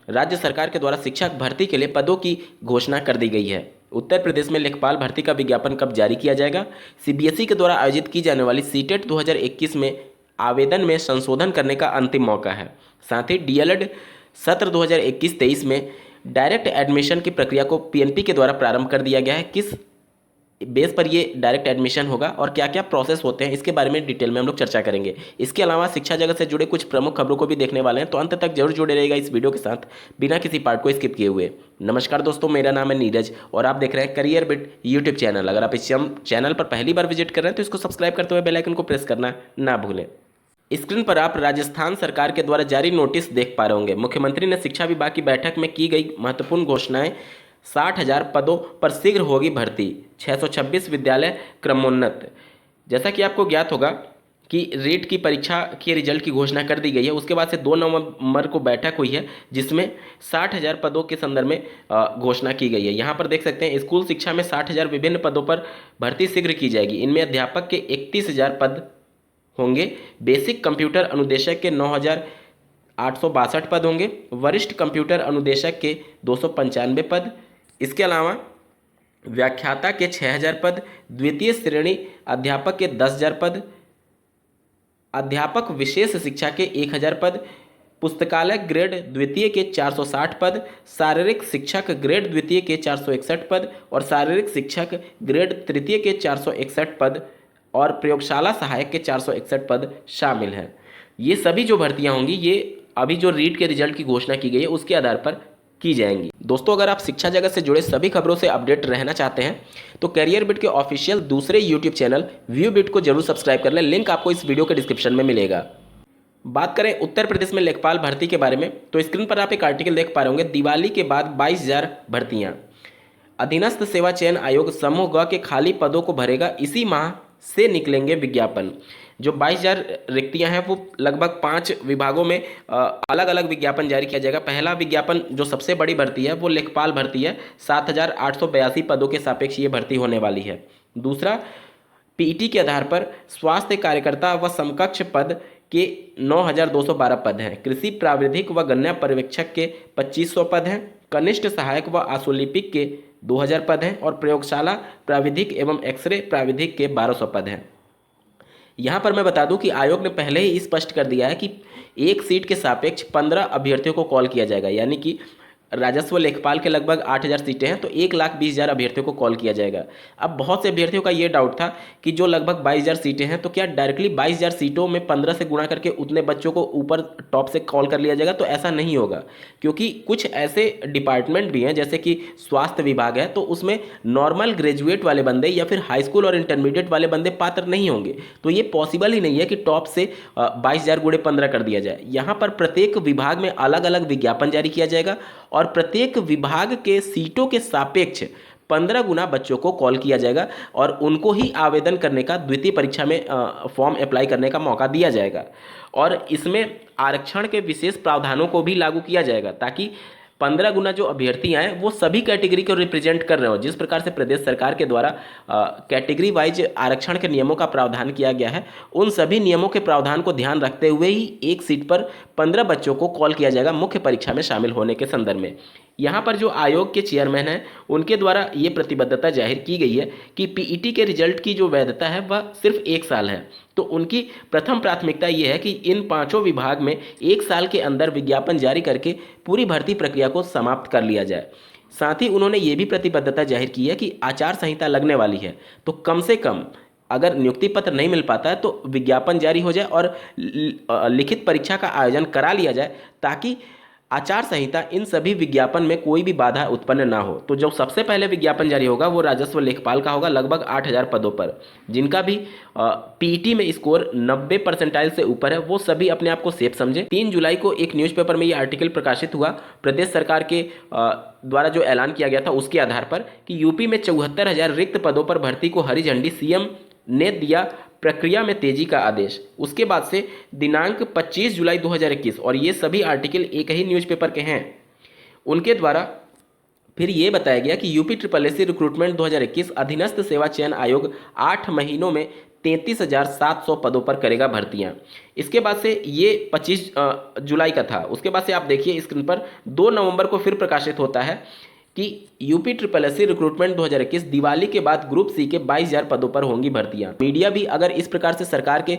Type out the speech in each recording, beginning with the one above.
राज्य सरकार के द्वारा शिक्षक भर्ती के लिए पदों की घोषणा कर दी गई है। उत्तर प्रदेश में लेखपाल भर्ती का विज्ञापन कब जारी किया जाएगा? सीबीएसई के द्वारा आयोजित की जाने वाली सीटेट 2021 में आवेदन में संशोधन करने का अंतिम मौका है। साथ ही डीएलएड सत्र 2021-23 में डायरेक्ट एडमिशन की प्रक्रिया को पीएनपी के द्वारा प्रारंभ कर दिया गया है। किस बेस पर ये डायरेक्ट एडमिशन होगा और क्या क्या प्रोसेस होते हैं, इसके बारे में डिटेल में हम लोग चर्चा करेंगे। इसके अलावा शिक्षा जगत से जुड़े कुछ प्रमुख खबरों को भी देखने वाले हैं, तो अंत तक जरूर जुड़े रहेगा इस वीडियो के साथ, बिना किसी पार्ट को स्किप किए हुए। नमस्कार दोस्तों, मेरा नाम है नीरज और आप देख रहे हैं करियर बिट यूट्यूब चैनल। अगर आप इस चैनल पर पहली बार विजिट कर रहे हैं तो इसको सब्सक्राइब करते हुए बेल आइकन को प्रेस करना ना भूलें। स्क्रीन पर आप राजस्थान सरकार के द्वारा जारी नोटिस देख पा रहे होंगे। मुख्यमंत्री ने शिक्षा विभाग की बैठक में की गई महत्वपूर्ण घोषणाएं। 60,000 पदों पर शीघ्र होगी भर्ती, 626 विद्यालय क्रमोन्नत। जैसा कि आपको ज्ञात होगा कि रीट की परीक्षा के रिजल्ट की घोषणा कर दी गई है। उसके बाद से 2 नवंबर को बैठक हुई है जिसमें 60,000 पदों के संदर्भ में घोषणा की गई है। यहाँ पर देख सकते हैं स्कूल शिक्षा में 60,000 विभिन्न पदों पर भर्ती शीघ्र की जाएगी। इनमें अध्यापक के 31,000 पद होंगे, बेसिक कंप्यूटर अनुदेशक के 9,862 पद होंगे, वरिष्ठ कंप्यूटर अनुदेशक के 295 पद, इसके अलावा व्याख्याता के 6,000 पद, द्वितीय श्रेणी अध्यापक के 10,000 पद, अध्यापक विशेष शिक्षा के 1,000 पद, पुस्तकालय ग्रेड द्वितीय के 460 पद, शारीरिक शिक्षक ग्रेड द्वितीय के 461 पद और शारीरिक शिक्षक ग्रेड तृतीय के 461 पद और प्रयोगशाला सहायक के 461 पद शामिल हैं। ये सभी जो भर्तियां होंगी ये अभी जो रीट के रिजल्ट की घोषणा की गई है उसके आधार पर की जाएंगी। दोस्तों, अगर आप शिक्षा जगत से जुड़े सभी खबरों से अपडेट रहना चाहते हैं तो कैरियर बिट के ऑफिशियल दूसरे यूट्यूब चैनल व्यू बिट को जरूर सब्सक्राइब कर लें। लिंक आपको इस वीडियो के डिस्क्रिप्शन में मिलेगा। बात करें उत्तर प्रदेश में लेखपाल भर्ती के बारे में तो स्क्रीन पर आप एक आर्टिकल देख पा रहे होंगे। दिवाली के बाद 22,000 भर्तियां। अधीनस्थ सेवा चयन आयोग समूह ग के खाली पदों को भरेगा, इसी माह से निकलेंगे विज्ञापन। जो 22,000 रिक्तियां हैं वो लगभग 5 विभागों में अलग अलग विज्ञापन जारी किया जाएगा। पहला विज्ञापन जो सबसे बड़ी भर्ती है वो लेखपाल भर्ती है, 7,882 पदों के सापेक्ष ये भर्ती होने वाली है। दूसरा, पीईटी के आधार पर स्वास्थ्य कार्यकर्ता व समकक्ष पद के 9,212 पद हैं। कृषि प्राविधिक व गन्ना पर्यवेक्षक के 2,500 पद हैं। कनिष्ठ सहायक व आशुलिपिक के 2,000 पद हैं और प्रयोगशाला प्राविधिक एवं एक्सरे प्राविधिक के 1,200 पद हैं। यहाँ पर मैं बता दूं कि आयोग ने पहले ही स्पष्ट कर दिया है कि एक सीट के सापेक्ष 15 अभ्यर्थियों को कॉल किया जाएगा। यानी कि राजस्व लेखपाल के लगभग 8,000 सीटें हैं तो 1,20,000 अभ्यर्थियों को कॉल किया जाएगा। अब बहुत से अभ्यर्थियों का ये डाउट था कि जो लगभग 22,000 सीटें हैं तो क्या डायरेक्टली 22,000 सीटों में 15 से गुणा करके उतने बच्चों को ऊपर टॉप से कॉल कर लिया जाएगा? तो ऐसा नहीं होगा, क्योंकि कुछ ऐसे डिपार्टमेंट भी हैं जैसे कि स्वास्थ्य विभाग है तो उसमें नॉर्मल ग्रेजुएट वाले बंदे या फिर हाई स्कूल और इंटरमीडिएट वाले बंदे पात्र नहीं होंगे। तो ये पॉसिबल ही नहीं है कि टॉप से 22,000 गुणे 15 कर दिया जाए। यहाँ पर प्रत्येक विभाग में अलग अलग विज्ञापन जारी किया जाएगा और प्रत्येक विभाग के सीटों के सापेक्ष 15 गुना बच्चों को कॉल किया जाएगा और उनको ही आवेदन करने का, द्वितीय परीक्षा में फॉर्म अप्लाई करने का मौका दिया जाएगा। और इसमें आरक्षण के विशेष प्रावधानों को भी लागू किया जाएगा ताकि 15 गुना जो अभ्यर्थी आए वो सभी कैटेगरी को रिप्रेजेंट कर रहे हो। जिस प्रकार से प्रदेश सरकार के द्वारा कैटेगरी वाइज आरक्षण के नियमों का प्रावधान किया गया है, उन सभी नियमों के प्रावधान को ध्यान रखते हुए ही एक सीट पर 15 बच्चों को कॉल किया जाएगा मुख्य परीक्षा में शामिल होने के संदर्भ में। यहाँ पर जो आयोग के चेयरमैन हैं उनके द्वारा ये प्रतिबद्धता जाहिर की गई है कि पीईटी के रिजल्ट की जो वैधता है वह सिर्फ 1 साल है। तो उनकी प्रथम प्राथमिकता ये है कि इन 5 विभाग में 1 साल के अंदर विज्ञापन जारी करके पूरी भर्ती प्रक्रिया को समाप्त कर लिया जाए। साथ ही उन्होंने ये भी प्रतिबद्धता जाहिर की है कि आचार संहिता लगने वाली है तो कम से कम अगर नियुक्ति पत्र नहीं मिल पाता है तो विज्ञापन जारी हो जाए और लिखित परीक्षा का आयोजन करा लिया जाए ताकि आचार संहिता इन सभी विज्ञापन में कोई भी बाधा उत्पन्न ना हो। तो जो सबसे पहले विज्ञापन जारी होगा वो राजस्व लेखपाल का होगा, लगभग 8,000 पदों पर। जिनका भी पीईटी में स्कोर 90 परसेंटाइल से ऊपर है वो सभी अपने आप को सेफ समझे। 3 जुलाई को एक न्यूज़पेपर में ये आर्टिकल प्रकाशित हुआ प्रदेश सरकार के द्वारा जो ऐलान किया गया था उसके आधार पर कि यूपी में 74,000 रिक्त पदों पर भर्ती को हरी झंडी, सीएम ने दिया प्रक्रिया में तेजी का आदेश। उसके बाद से दिनांक 25 जुलाई 2021 और ये सभी आर्टिकल एक ही न्यूज़पेपर के हैं, उनके द्वारा फिर ये बताया गया कि UP triple S C recruitment 2021 अधीनस्थ सेवा चयन आयोग 8 महीनों में 33,700 पदों पर करेगा भर्तियां। इसके बाद से ये 25 जुलाई का था। उसके बाद से आप देखिए स्क्रीन पर 2 नवंबर को फिर प्रकाशित होता है कि UP triple S C recruitment 2021 Diwali के बाद ग्रुप सी के 22,000 पदों पर होंगी भर्तियां। मीडिया भी अगर इस प्रकार से सरकार के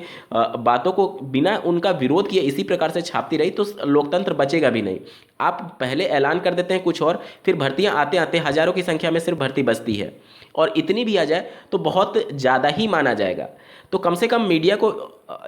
बातों को बिना उनका विरोध किए इसी प्रकार से छापती रही तो लोकतंत्र बचेगा भी नहीं। आप पहले ऐलान कर देते हैं कुछ और, फिर भर्तियां आते आते हजारों की संख्या में सिर्फ भर्ती बचती है, और इतनी भी आ जाए तो बहुत ज़्यादा ही माना जाएगा। तो कम से कम मीडिया को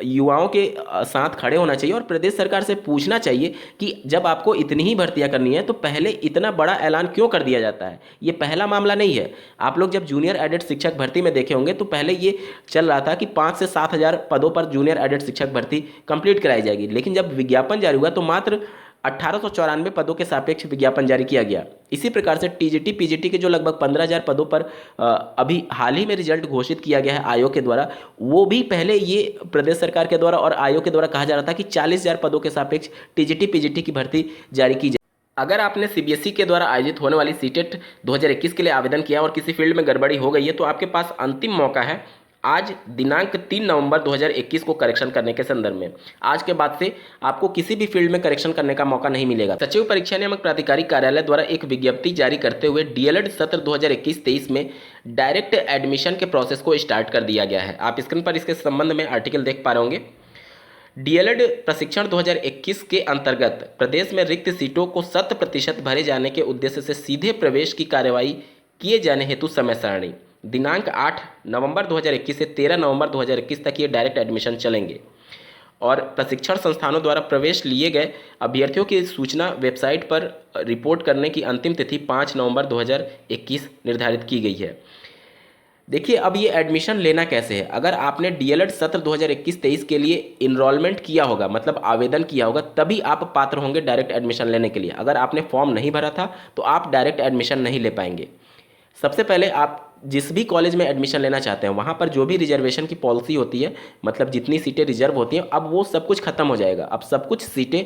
युवाओं के साथ खड़े होना चाहिए और प्रदेश सरकार से पूछना चाहिए कि जब आपको इतनी ही भर्तियां करनी है तो पहले इतना बड़ा ऐलान क्यों कर दिया जाता है। ये पहला मामला नहीं है। आप लोग जब जूनियर एडेड शिक्षक भर्ती में देखे होंगे तो पहले ये चल रहा था कि 5 से 7,000 पदों पर जूनियर एडेड शिक्षक भर्ती कंप्लीट कराई जाएगी, लेकिन जब विज्ञापन जारी हुआ तो मात्र 1894 पदों के सापेक्ष विज्ञापन जारी किया गया। इसी प्रकार से टीजीटी पीजीटी के जो लगभग 15,000 पदों पर अभी हाल ही में रिजल्ट घोषित किया गया है आयोग के द्वारा, वो भी पहले ये प्रदेश सरकार के द्वारा और आयोग के द्वारा कहा जा रहा था कि 40,000 पदों के सापेक्ष टीजीटी पीजीटी की भर्ती जारी की जाए। अगर आपने सीबीएसई के द्वारा आयोजित होने वाली सीटेट 2021 के लिए आवेदन किया और किसी फील्ड में गड़बड़ी हो गई है तो आपके पास अंतिम मौका है आज दिनांक 3 नवंबर 2021 को करेक्शन करने के संदर्भ में। आज के बाद से आपको किसी भी फील्ड में करेक्शन करने का मौका नहीं मिलेगा। सचिव परीक्षा नियामक प्राधिकारी कार्यालय द्वारा एक विज्ञप्ति जारी करते हुए डीएलएड सत्र 2021-23 में डायरेक्ट एडमिशन के प्रोसेस को स्टार्ट कर दिया गया है। आप स्क्रीन पर इसके संबंध में आर्टिकल देख पा रहे होंगे। डीएलएड प्रशिक्षण 2021 के अंतर्गत प्रदेश में रिक्त सीटों को 100% भरे जाने के उद्देश्य से सीधे प्रवेश की कार्यवाही किए जाने हेतु समय सारणी दिनांक 8 नवंबर 2021 से 13 नवंबर 2021 तक ये डायरेक्ट एडमिशन चलेंगे और प्रशिक्षण संस्थानों द्वारा प्रवेश लिए गए अभ्यर्थियों की सूचना वेबसाइट पर रिपोर्ट करने की अंतिम तिथि 5 नवंबर 2021 निर्धारित की गई है। देखिए अब ये एडमिशन लेना कैसे है। अगर आपने डीएलएड सत्र 2021-23 के लिए इनरोलमेंट किया होगा, मतलब आवेदन किया होगा, तभी आप पात्र होंगे डायरेक्ट एडमिशन लेने के लिए। अगर आपने फॉर्म नहीं भरा था तो आप डायरेक्ट एडमिशन नहीं ले पाएंगे। सबसे पहले आप जिस भी कॉलेज में एडमिशन लेना चाहते हैं वहाँ पर जो भी रिजर्वेशन की पॉलिसी होती है, मतलब जितनी सीटें रिजर्व होती हैं, अब वो सब कुछ खत्म हो जाएगा। अब सब कुछ सीटें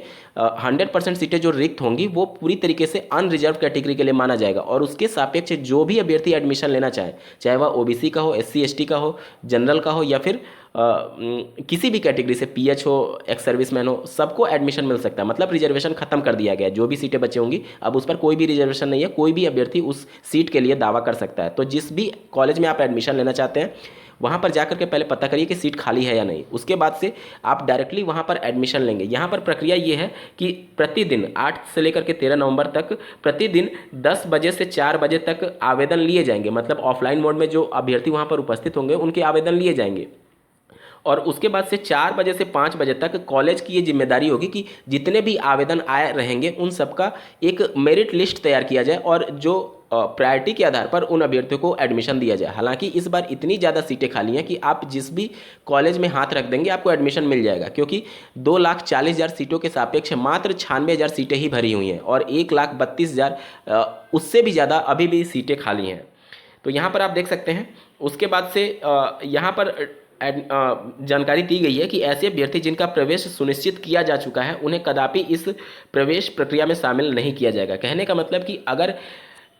100% सीटें जो रिक्त होंगी वो पूरी तरीके से अनरिजर्व कैटेगरी के लिए माना जाएगा और उसके सापेक्ष जो भी अभ्यर्थी एडमिशन लेना चाहे वह ओबीसी का हो, एससी एसटी का हो, जनरल का हो या फिर किसी भी कैटेगरी से पीएच हो, एक्स सर्विसमैन हो, सबको एडमिशन मिल सकता है। मतलब रिजर्वेशन खत्म कर दिया गया है। जो भी सीटें बची होंगी अब उस पर कोई भी रिजर्वेशन नहीं है, कोई भी अभ्यर्थी उस सीट के लिए दावा कर सकता है। तो जिस भी कॉलेज में आप एडमिशन लेना चाहते हैं वहाँ पर जाकर के पहले पता करिए कि सीट खाली है या नहीं। उसके बाद से आप डायरेक्टली वहाँ पर एडमिशन लेंगे। यहाँ पर प्रक्रिया ये है कि प्रतिदिन 8 से लेकर के 13 नवंबर तक प्रतिदिन 10 बजे से 4 बजे तक आवेदन लिए जाएंगे। मतलब ऑफलाइन मोड में जो अभ्यर्थी वहाँ पर उपस्थित होंगे उनके आवेदन लिए जाएंगे और उसके बाद से 4 बजे से 5 बजे तक कॉलेज की ये जिम्मेदारी होगी कि जितने भी आवेदन आए रहेंगे उन सबका एक मेरिट लिस्ट तैयार किया जाए और जो प्रायोरिटी के आधार पर उन अभ्यर्थियों को एडमिशन दिया जाए। हालांकि इस बार इतनी ज़्यादा सीटें खाली हैं कि आप जिस भी कॉलेज में हाथ रख देंगे आपको एडमिशन मिल जाएगा, क्योंकि 2,40,000 सीटों के सापेक्ष मात्र 96,000 सीटें ही भरी हुई हैं और 1,32,000 उससे भी ज़्यादा अभी भी सीटें खाली हैं। तो यहाँ पर आप देख सकते हैं। उसके बाद से यहाँ पर जानकारी दी गई है कि ऐसे अभ्यर्थी जिनका प्रवेश सुनिश्चित किया जा चुका है उन्हें कदापि इस प्रवेश प्रक्रिया में शामिल नहीं किया जाएगा। कहने का मतलब कि अगर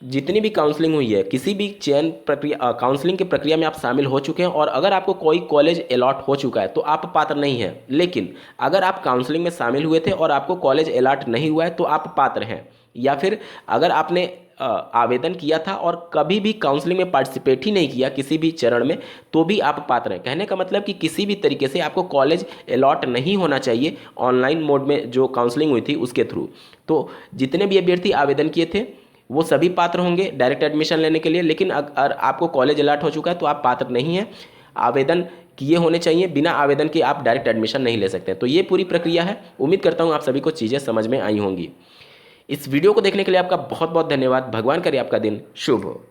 जितनी भी काउंसलिंग हुई है, किसी भी चयन प्रक्रिया काउंसलिंग की प्रक्रिया में आप शामिल हो चुके हैं और अगर आपको कोई कॉलेज अलॉट हो चुका है तो आप पात्र नहीं हैं। लेकिन अगर आप काउंसलिंग में शामिल हुए थे और आपको कॉलेज अलॉट नहीं हुआ है तो आप पात्र हैं। या फिर अगर आपने आवेदन किया था और कभी भी काउंसलिंग में पार्टिसिपेट ही नहीं किया किसी भी चरण में तो भी आप पात्र हैं। कहने का मतलब कि किसी भी तरीके से आपको कॉलेज अलॉट नहीं होना चाहिए ऑनलाइन मोड में जो काउंसलिंग हुई थी उसके थ्रू। तो जितने भी अभ्यर्थी आवेदन किए थे वो सभी पात्र होंगे डायरेक्ट एडमिशन लेने के लिए। लेकिन अगर आपको कॉलेज अलॉट हो चुका है तो आप पात्र नहीं हैं। आवेदन किए होने चाहिए, बिना आवेदन के आप डायरेक्ट एडमिशन नहीं ले सकते। तो ये पूरी प्रक्रिया है। उम्मीद करता हूँ आप सभी को चीज़ें समझ में आई होंगी। इस वीडियो को देखने के लिए आपका बहुत बहुत धन्यवाद। भगवान करे आपका दिन शुभ हो।